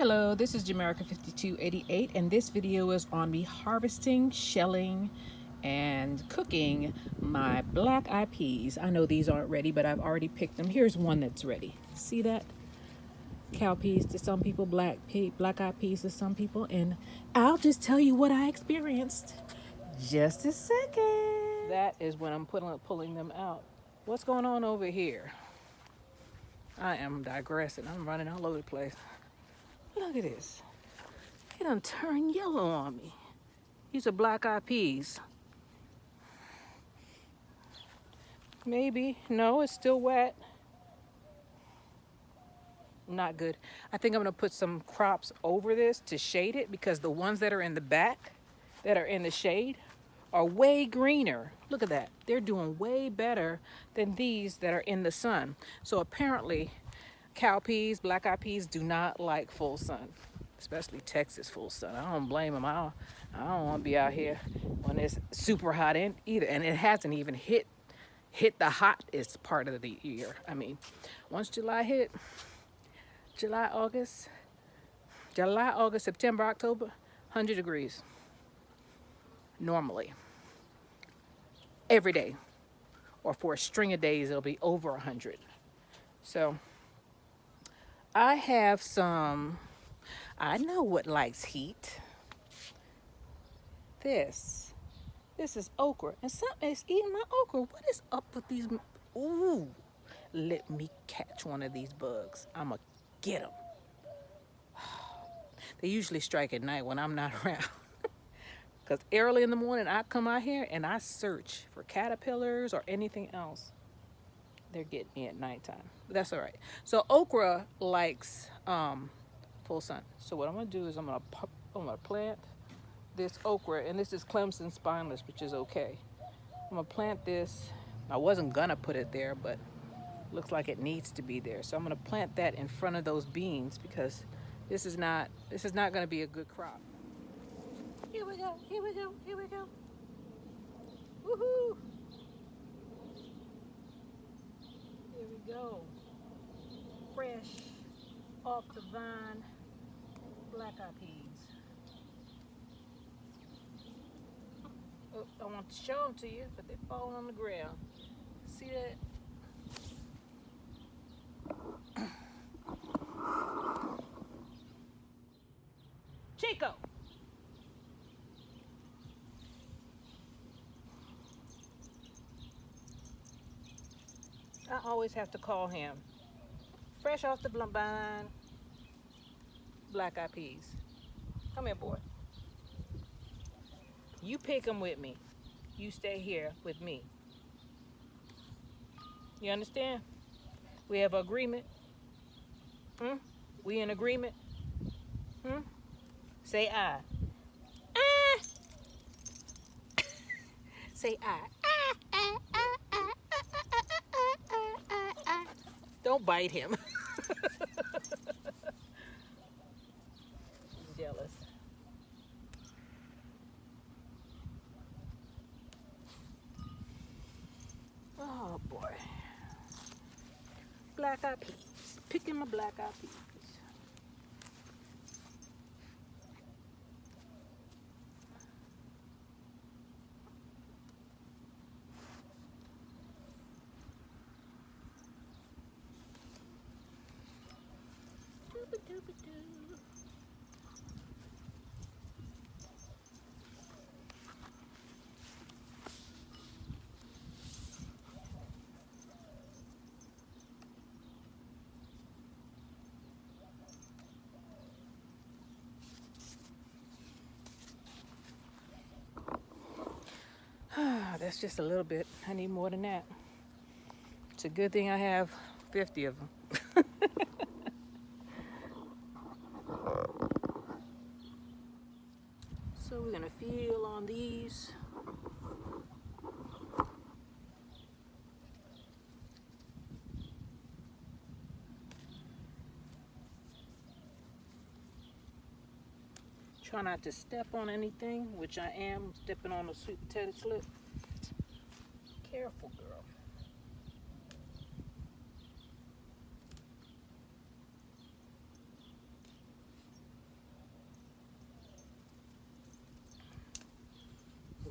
Hello, this is Jamerica5288, and this video is on me harvesting, shelling, and cooking my black eyed peas. I know these aren't ready, but I've already picked them. Here's one that's ready. See that? Cow peas to some people, black eyed peas to some people, and I'll just tell you what I experienced. Just a second. That is when I'm pulling them out. What's going on over here? I am digressing. I'm running all over the place. Look at this. It done turned yellow on me. These are black eyed peas. Maybe. No, it's still wet. Not good. I think I'm going to put some crops over this to shade it, because the ones that are in the back that are in the shade are way greener. Look at that. They're doing way better than these that are in the sun. So apparently cow peas, black eyed peas do not like full sun, especially Texas full sun. I don't blame them. I don't want to be out here when it's super hot in either. And it hasn't even hit the hottest part of the year. I mean, once July hit, July, August, September, October, 100 degrees. Normally. Every day. Or for a string of days, it'll be over 100. So, I have some, I know what likes heat. This is okra. And something is eating my okra. What is up with these? Ooh, let me catch one of these bugs. I'ma get them. They usually strike at night when I'm not around. Because early in the morning, I come out here and I search for caterpillars or anything else. They're getting me at nighttime. But that's all right. So okra likes full sun. So what I'm going to do is I'm going to plant this okra. And this is Clemson spineless, which is okay. I'm going to plant this. I wasn't going to put it there, but looks like it needs to be there. So I'm going to plant that in front of those beans, because this is not going to be a good crop. Here we go. Here we go. Here we go. Woohoo! Here we go. Fresh off the vine black eyed peas. Oh, I want to show them to you, but they fall on the ground. See that? Chico! I always have to call him. Fresh off the vine, black eyed peas. Come here, boy. You pick them with me. You stay here with me. You understand? We have an agreement. We in agreement? Say aye. Ah! Say aye. Don't bite him. He's jealous. Oh boy. Black eyed peas. Picking my black eyed peas. That's just a little bit. I need more than that. It's a good thing I have 50 of them. So we're gonna feel on these. Try not to step on anything, which I am stepping on a sweet potato slip. Careful, girl.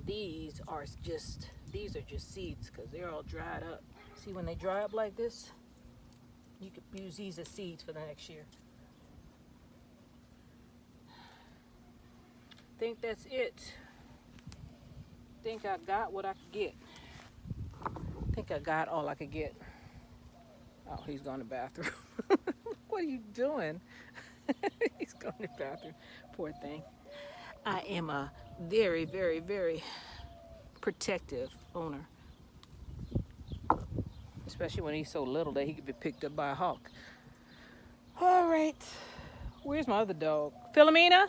these are just seeds because they're all dried up. See, when they dry up like this, you could use these as seeds for the next year. Think that's it. Think I got what I could get. Think I got all I could get. Oh, he's going to the bathroom. What are you doing? He's going to the bathroom. Poor thing. I am a very, very, very protective owner. Especially when he's so little that he could be picked up by a hawk. All right. Where's my other dog? Philomena?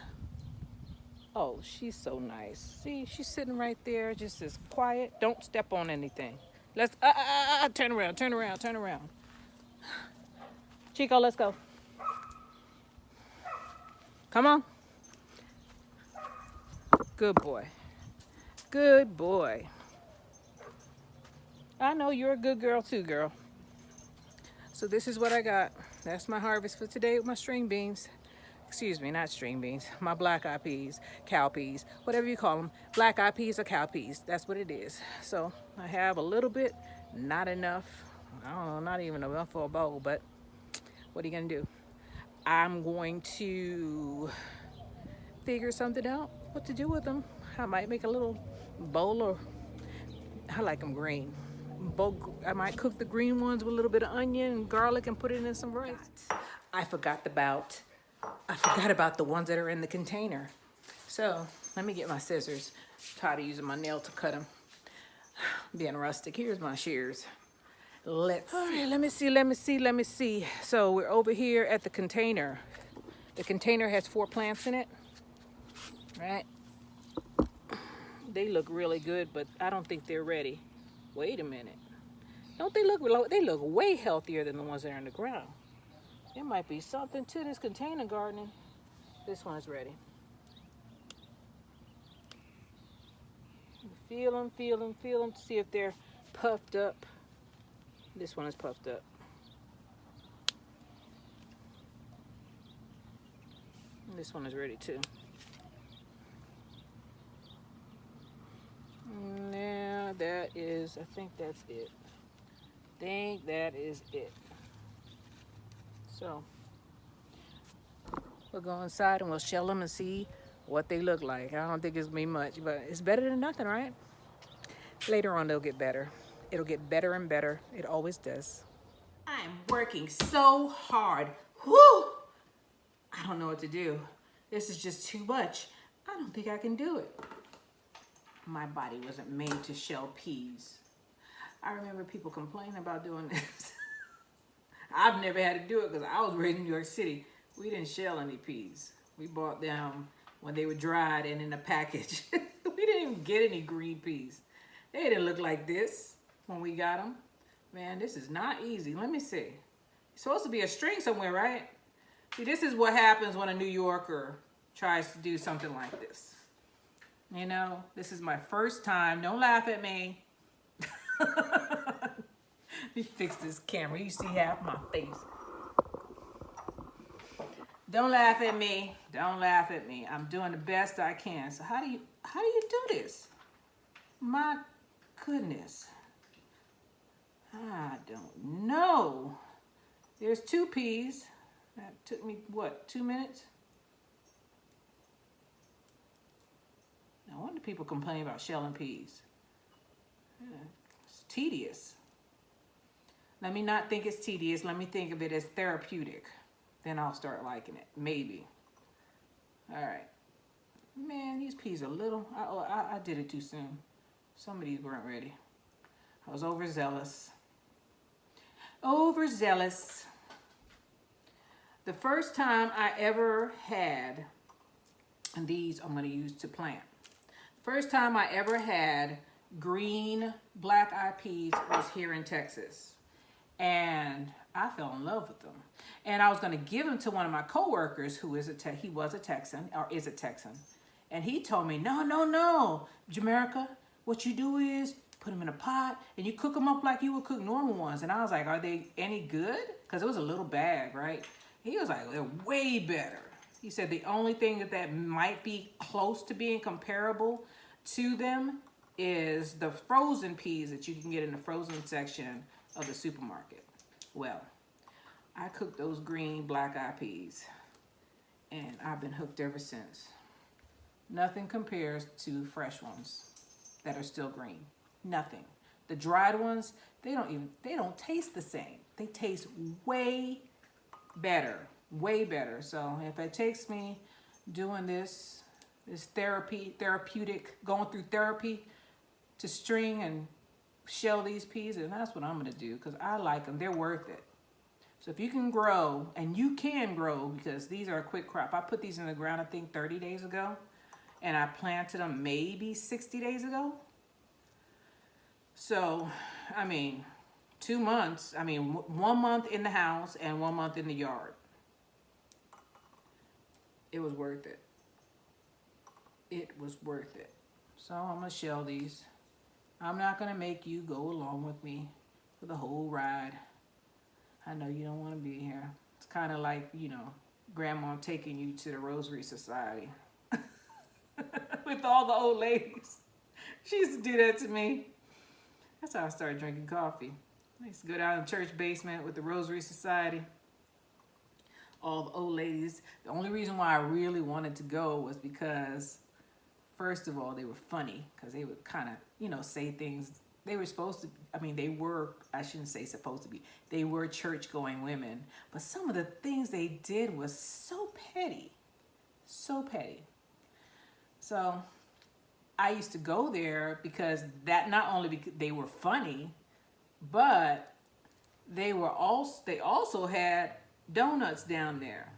Oh, she's so nice. See, she's sitting right there, just as quiet. Don't step on anything. Let's, turn around, turn around, turn around. Chico, let's go. Come on. Good boy. Good boy. I know you're a good girl too, girl. So this is what I got. That's my harvest for today with my string beans. Excuse me, not string beans. My black eyed peas, cow peas, whatever you call them. Black eyed peas or cow peas. That's what it is. So I have a little bit, not enough. I don't know, not even enough for a bowl, but what are you gonna do? I'm going to figure something out what to do with them. I might make a little bowl, or I like them green. I might cook the green ones with a little bit of onion and garlic and put it in some rice. I forgot about the ones that are in the container. So let me get my scissors. I'm tired of using my nail to cut them. Being rustic. Here's my shears. All right, let me see. So we're over here at the container. The container has 4 plants in it, right? They look really good, but I don't think they're ready. Wait a minute. Don't they look, they look way healthier than the ones that are in the ground. There might be something to this container gardening. This one is ready. Feel them, to see if they're puffed up. This one is puffed up. This one is ready too. Now that is, I think that's it. That is it. So we'll go inside and we'll shell them and see what they look like. I don't think it's gonna be much, but it's better than nothing, right? Later on, they'll get better. It'll get better and better. It always does. I am working so hard. Whew! I don't know what to do. This is just too much. I don't think I can do it. My body wasn't made to shell peas. I remember people complaining about doing this. I've never had to do it because I was raised in New York City. We didn't shell any peas. We bought them when they were dried and in a package. We didn't even get any green peas. They didn't look like this when we got them. Man, this is not easy. Let me see. It's supposed to be a string somewhere, right? See, this is what happens when a New Yorker tries to do something like this. You know, this is my first time. Don't laugh at me. Let me fix this camera. You see half my face. Don't laugh at me. Don't laugh at me. I'm doing the best I can. So how do you do this? My goodness. I don't know. There's 2 peas. That took me, what, 2 minutes? No wonder people complain about shelling peas. Yeah, it's tedious. Let me not think it's tedious. Let me think of it as therapeutic. Then I'll start liking it. Maybe. All right. Man, these peas are little. I did it too soon. Some of these weren't ready. I was overzealous. Overzealous. The first time I ever had, and these I'm going to use to plant. First time I ever had green black-eyed peas was here in Texas. And I fell in love with them. And I was going to give them to one of my coworkers who is he was a Texan, or is a Texan. And he told me, no, Jamaica, what you do is put them in a pot and you cook them up like you would cook normal ones. And I was like, are they any good? Because it was a little bag, right? He was like, they're way better. He said the only thing that might be close to being comparable to them is the frozen peas that you can get in the frozen section of the supermarket. Well, I cooked those green black-eyed peas, and I've been hooked ever since. Nothing compares to fresh ones that are still green. Nothing. The dried ones, they don't taste the same. They taste way better, way better. So if it takes me doing this therapeutic, going through therapy to string and shell these peas, and that's what I'm gonna do because I like them. They're worth it. So if you can grow, and you can grow because these are a quick crop. I put these in the ground, I think 30 days ago, and I planted them maybe 60 days ago. So, I mean, 2 months, 1 month in the house and 1 month in the yard. It was worth it. It was worth it. So I'm gonna shell these. I'm not gonna make you go along with me for the whole ride. I know you don't want to be here. It's kind of like, grandma taking you to the Rosary Society with all the old ladies. She used to do that to me. That's how I started drinking coffee. I used to go down in the church basement with the Rosary Society. All the old ladies. The only reason why I really wanted to go was because, first of all, they were funny because they would kind of, say things. They were supposed to, I shouldn't say supposed to be, they were church-going women. But some of the things they did was so petty. So petty. So I used to go there because not only because they were funny, but they also had donuts down there.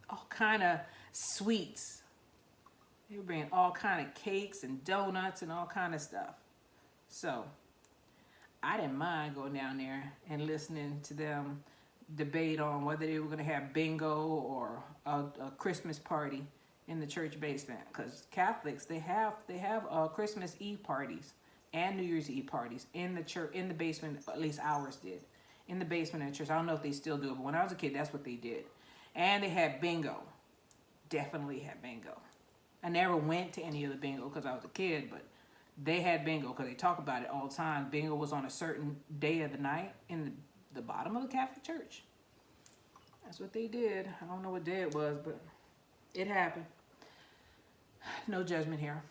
All kind of sweets. They were bringing all kind of cakes and donuts and all kind of stuff. So I didn't mind going down there and listening to them debate on whether they were going to have bingo or a Christmas party in the church basement. Because Catholics, they have Christmas Eve parties and New Year's Eve parties in the church, in the basement. At least ours did, in the basement of the church. I don't know if they still do it, but when I was a kid, that's what they did. And they had bingo. Definitely had bingo. I never went to any of the bingo because I was a kid, but they had bingo because they talk about it all the time. Bingo was on a certain day of the night in the bottom of the Catholic Church. That's what they did. I don't know what day it was, but it happened. No judgment here.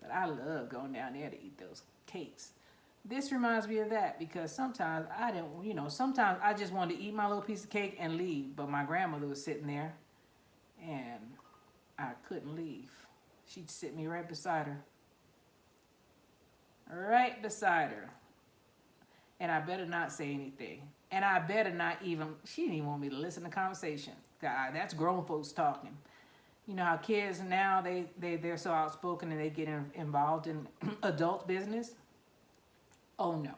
But I love going down there to eat those cakes. This reminds me of that because sometimes sometimes I just wanted to eat my little piece of cake and leave. But my grandmother was sitting there and I couldn't leave. She'd sit me right beside her. Right beside her. And I better not say anything. And I better not even, she didn't even want me to listen to conversation. God, that's grown folks talking. You know how kids now, they're so outspoken and they get involved in adult business? Oh no.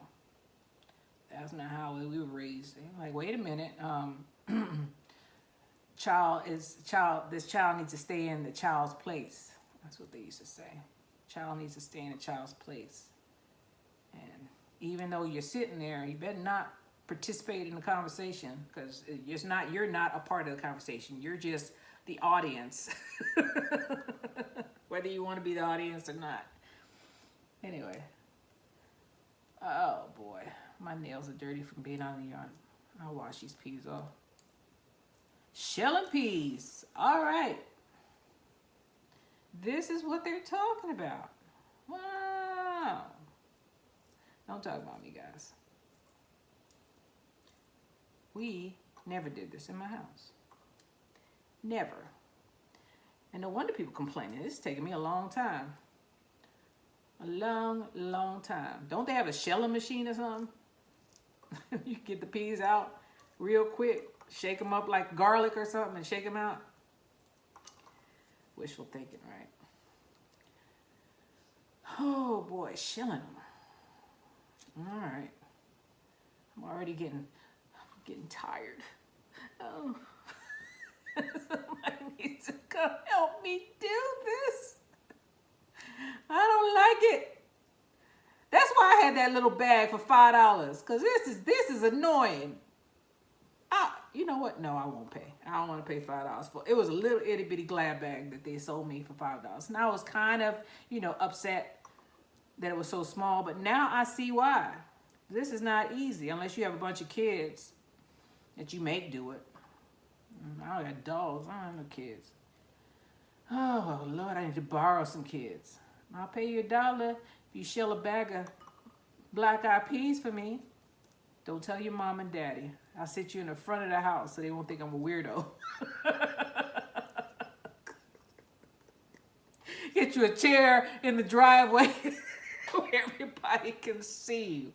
That's not how we were raised. They're like, wait a minute. This child needs to stay in the child's place. That's what they used to say. Child needs to stay in the child's place. And even though you're sitting there, you better not participate in the conversation because you're not a part of the conversation. You're just the audience. Whether you want to be the audience or not. Anyway. Oh boy. My nails are dirty from being on the yard. I'll wash these peas off. Shelling peas. All right. This is what they're talking about. Wow. Don't talk about me, guys. We never did this in my house. Never. And no wonder people complaining. It's taking me a long time. A long, long time. Don't they have a shelling machine or something? You can get the peas out real quick. Shake them up like garlic or something and shake them out. Wishful thinking, right? Oh boy, shelling them. All right. I'm already getting tired. Oh. Somebody needs to come help me do this. I don't like it. That's why I had that little bag for $5. Because this is annoying. You know what? No, I won't pay. I don't want to pay $5 for. It was a little itty bitty glad bag that they sold me for $5, and I was kind of, upset that it was so small. But now I see why. This is not easy unless you have a bunch of kids that you make do it. I don't got dogs. I don't have no kids. Oh Lord, I need to borrow some kids. I'll pay you $1 if you shell a bag of black eyed peas for me. Don't tell your mom and daddy. I'll sit you in the front of the house so they won't think I'm a weirdo. Get you a chair in the driveway where everybody can see you.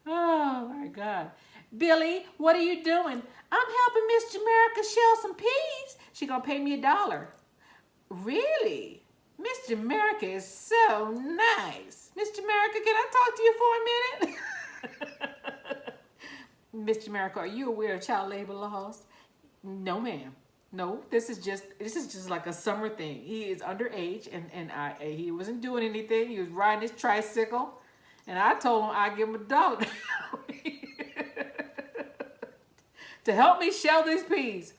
Oh my God. Billy, what are you doing? I'm helping Miss Jamaica shell some peas. She gonna pay me $1. Really? Miss Jamaica is so nice. Miss Jamaica, can I talk to you for a minute? Miss Jamaica, are you aware of child labor laws? No, ma'am. No, this is just like a summer thing. He is underage, and he wasn't doing anything. He was riding his tricycle, and I told him I'd give him $1 to help me shell these peas.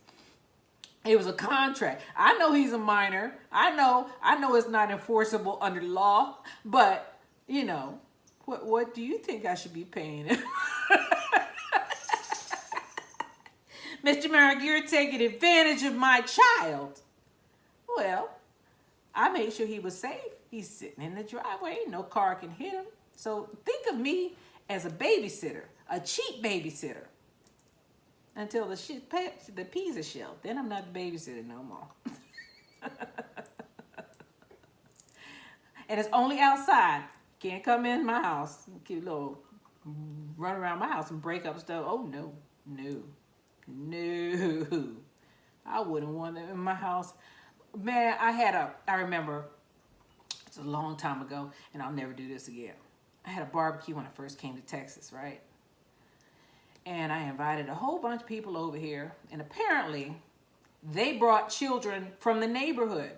It was a contract. I know he's a minor. I know it's not enforceable under the law, but what do you think I should be paying him? Mr. Merrick, you're taking advantage of my child. Well, I made sure he was safe. He's sitting in the driveway. No car can hit him. So think of me as a babysitter, a cheap babysitter, until the peas are shelled. Then I'm not the babysitter no more. And it's only outside. Can't come in my house. Cute little run around my house and break up stuff. Oh, no. I wouldn't want them in my house. Man, I remember, it's a long time ago, and I'll never do this again. I had a barbecue when I first came to Texas, right? And I invited a whole bunch of people over here, and apparently they brought children from the neighborhood.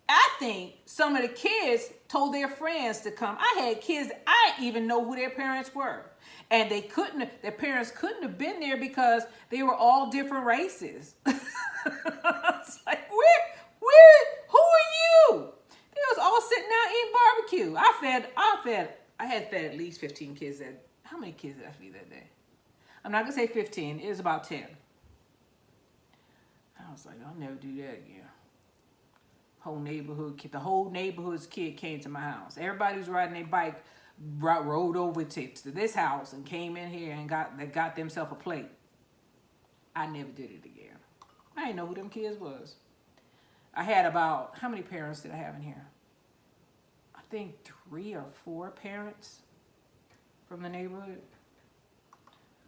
I think some of the kids told their friends to come. I had kids, I didn't even know who their parents were. And their parents couldn't have been there because they were all different races. I was like, who are you? They was all sitting out eating barbecue. I had fed at least 15 kids how many kids did I feed that day? I'm not gonna say 15, it was about 10. I was like, I'll never do that again. The whole neighborhood's kid came to my house. Everybody was riding their bike, rode over to this house and came in here and got themselves a plate. I never did it again. I didn't know who them kids was. I had about, how many parents did I have in here? I think 3 or 4 parents from the neighborhood.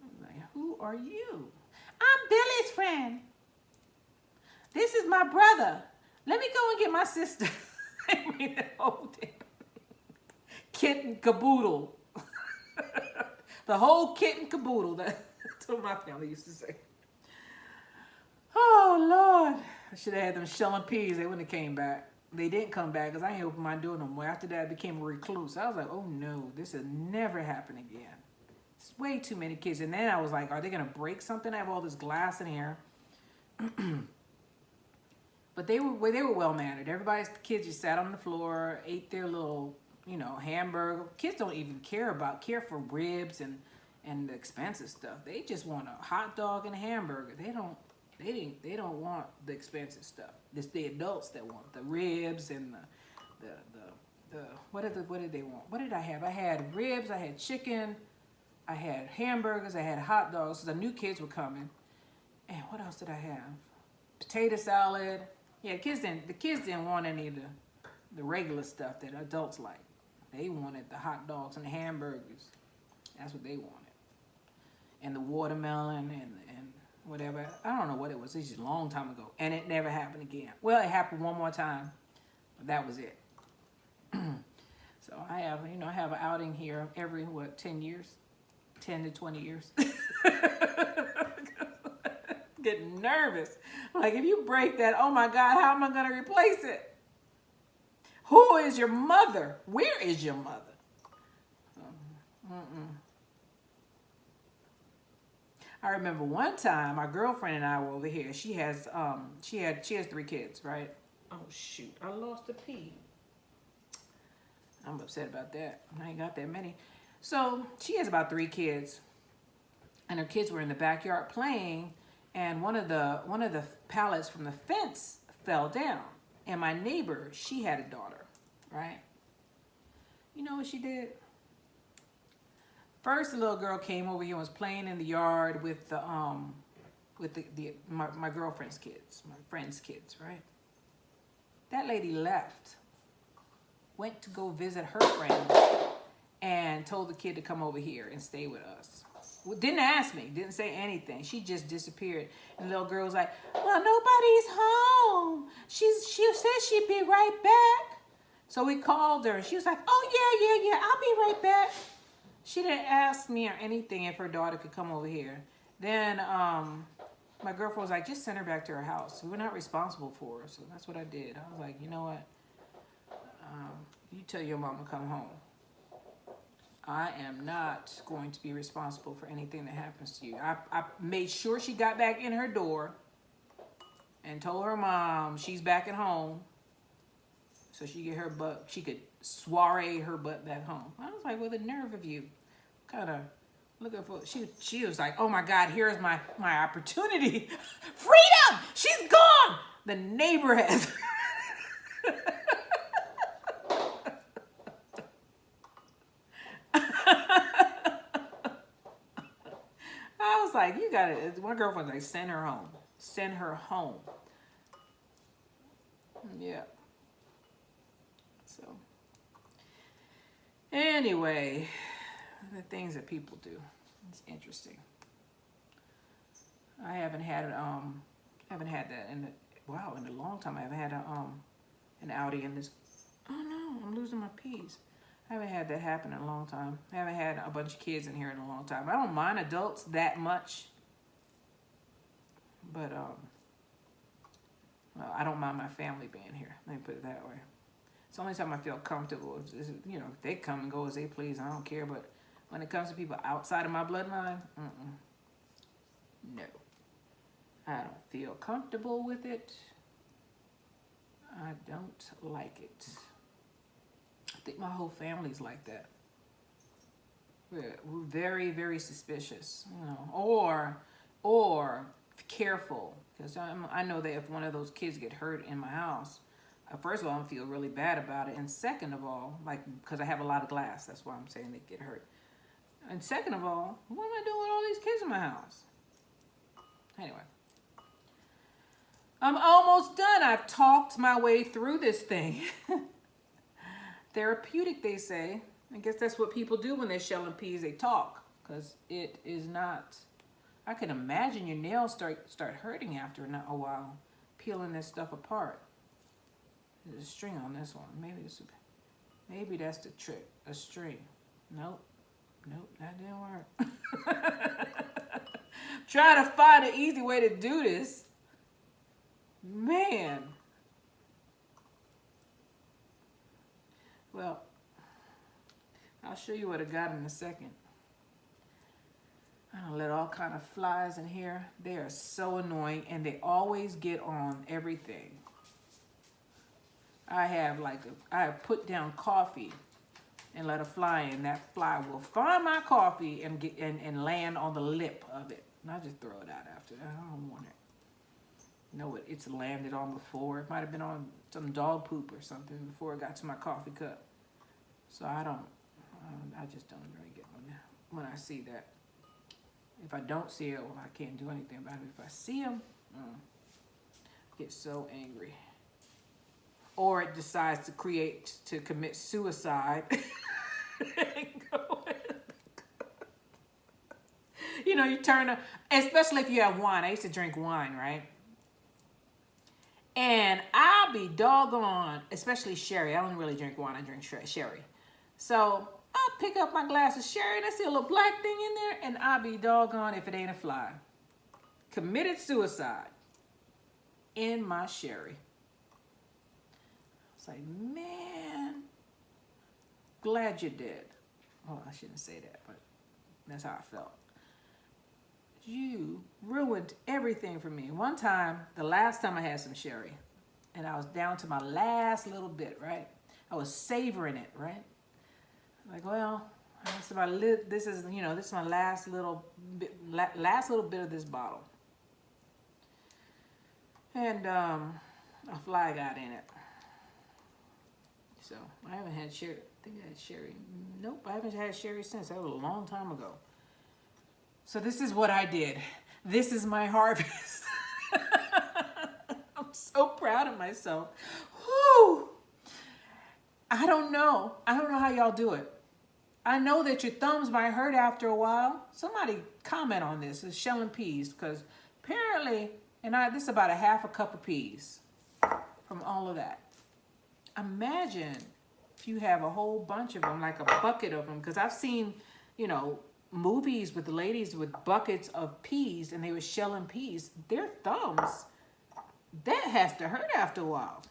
I'm like, who are you? I'm Billy's friend. This is my brother. Let me go and get my sister. I mean, the whole damn kit and caboodle. The whole kit and caboodle. That's what my family used to say. Oh, Lord. I should have had them shelling peas. They wouldn't have came back. They didn't come back because I ain't open my door no more. After that, I became a recluse. I was like, oh, no. This will never happen again. It's way too many kids. And then I was like, are they going to break something? I have all this glass in here. But they were well-mannered. Everybody's kids just sat on the floor, ate their little, hamburger. Kids don't even care for ribs and the expensive stuff. They just want a hot dog and a hamburger. They don't want the expensive stuff. It's the adults that want the ribs and the what did they want? What did I have? I had ribs, I had chicken, I had hamburgers, I had hot dogs. So the new kids were coming. And what else did I have? Potato salad. Yeah, the kids didn't want any of the regular stuff that adults like. They wanted the hot dogs and the hamburgers. That's what they wanted. And the watermelon and whatever. I don't know what it was. This is a long time ago. And it never happened again. Well, it happened one more time. But that was it. So I have an outing here every, 10 years? 10 to 20 years. Getting nervous. Like, if you break that, oh my God, how am I going to replace it? Who is your mother? Where is your mother? I remember one time my girlfriend and I were over here. She has 3 kids, right? Oh shoot, I lost a pea. I'm upset about that. I ain't got that many. So she has about 3 kids, and her kids were in the backyard playing, and one of the pallets from the fence fell down. And my neighbor, she had a daughter, right? You know what she did? First, the little girl came over here and was playing in the yard with my girlfriend's kids, my friend's kids, right? That lady left, went to go visit her friend, and told the kid to come over here and stay with us. Didn't ask me, didn't say anything. She just disappeared. And the little girl was like, well, nobody's home. She said she'd be right back. So we called her. She was like, oh, yeah, I'll be right back. She didn't ask me or anything if her daughter could come over here. Then my girlfriend was like, just send her back to her house. We're not responsible for her. So that's what I did. I was like, you know what? You tell your mama to come home. I am not going to be responsible for anything that happens to you. I made sure she got back in her door and told her mom she's back at home so she could soiree her butt back home. I was like, well, the nerve of you. Kind of looking for, she was like, oh my God, here's my opportunity. Freedom! She's gone! The neighbor has... I was like, you got it. My girlfriend's like, send her home. Send her home. Yeah. So, anyway, the things that people do. It's interesting. I haven't had that in a long time. I haven't had an outing in this. Oh no, I'm losing my peas. I haven't had that happen in a long time. I haven't had a bunch of kids in here in a long time. I don't mind adults that much. But, well, I don't mind my family being here. Let me put it that way. It's the only time I feel comfortable. You know, they come and go as they please. I don't care. But when it comes to people outside of my bloodline, no. I don't feel comfortable with it. I don't like it. I think my whole family's like that. We're very, very suspicious, you know, or careful, because I know that if one of those kids get hurt in my house, first of all, I feel really bad about it, and second of all, like, because I have a lot of glass, that's why I'm saying they get hurt. And second of all, what am I doing with all these kids in my house? Anyway. I'm almost done. I've talked my way through this thing. Therapeutic, they say. I guess that's what people do when they're shelling peas. They talk, because it is not. I can imagine your nails start hurting after a while, peeling this stuff apart. There's a string on this one. Maybe that's the trick. A string. Nope, that didn't work. Trying to find an easy way to do this. Man. Well, I'll show you what I got in a second. I'll let all kind of flies in here. They are so annoying, and they always get on everything. I have put down coffee and let a fly in. That fly will find my coffee and land on the lip of it. And I just throw it out after that. I don't want it. No, it's landed on before. It might have been on some dog poop or something before it got to my coffee cup. So I just don't drink it when I see that. If I don't see it, well, I can't do anything about it. If I see them, I get so angry. Or it decides to commit suicide. You know, you especially if you have wine. I used to drink wine, right? And I'll be doggone, especially sherry. I don't really drink wine. I drink sherry. So I'll pick up my glass of sherry and I see a little black thing in there, and I'll be doggone if it ain't a fly. Committed suicide in my sherry. It's like, man, glad you did. Oh, I shouldn't say that, but that's how I felt. You ruined everything for me. One time, the last time I had some sherry, and I was down to my last little bit, right? I was savoring it, right? Like, well, this is my last little bit of this bottle. And a fly got in it. So I haven't had sherry. I think I had sherry. Nope, I haven't had sherry since. That was a long time ago. So this is what I did. This is my harvest. I'm so proud of myself. Whew. I don't know how y'all do it. I know that your thumbs might hurt after a while. Somebody comment on this. It's shelling peas, because apparently, this is about a half a cup of peas from all of that. Imagine if you have a whole bunch of them, like a bucket of them, because I've seen, movies with the ladies with buckets of peas, and they were shelling peas. Their thumbs, that has to hurt after a while.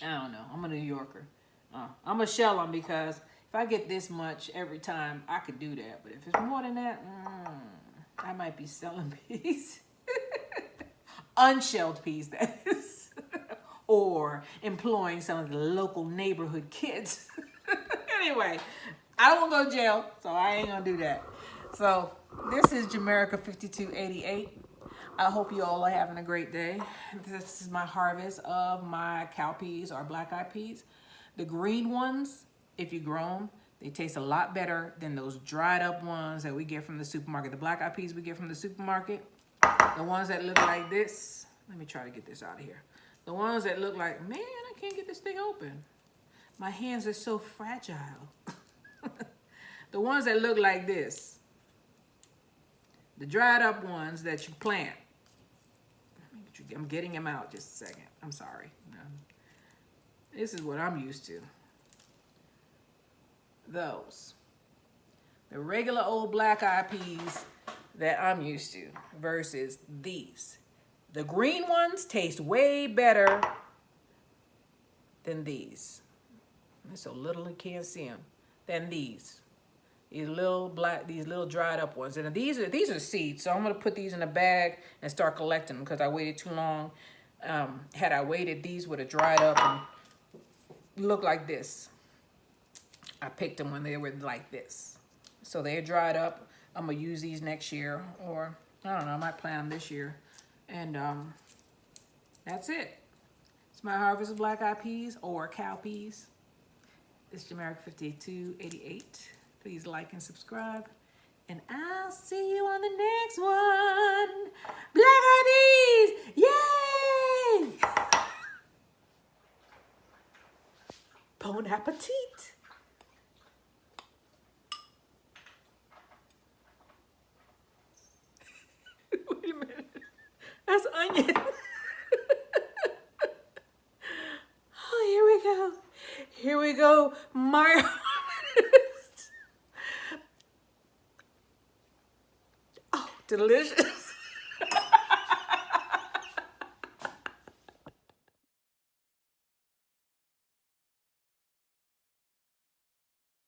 I don't know. I'm a New Yorker. I'm going to shell them, because if I get this much every time, I could do that. But if it's more than that, I might be selling peas. Unshelled peas, that is. Or employing some of the local neighborhood kids. Anyway, I don't want to go to jail, so I ain't going to do that. So this is Jamaica 5288. I hope you all are having a great day. This is my harvest of my cowpeas or black-eyed peas. The green ones, if you grow them, they taste a lot better than those dried up ones that we get from the supermarket. The black-eyed peas we get from the supermarket, the ones that look like this. Let me try to get this out of here. The ones that look like, man, I can't get this thing open. My hands are so fragile. The ones that look like this. The dried up ones that you plant. I'm getting them out just a second. I'm sorry. This is what I'm used to. Those. The regular old black-eyed peas that I'm used to versus these. The green ones taste way better than these. They're so little you can't see them. Than these. These little dried up ones. And these are seeds. So I'm going to put these in a bag and start collecting them, because I waited too long. Had I waited, these would have dried up and looked like this. I picked them when they were like this. So they're dried up. I'm going to use these next year, or I don't know, I might plant them this year. And that's it. It's my harvest of black-eyed peas or cow peas. This is Jamaica 5288. Please like and subscribe. And I'll see you on the next one. Black-eyed peas! Yay! Bon appetit! Wait a minute. That's onion. Oh, here we go. Here we go. My harvest. Oh, delicious.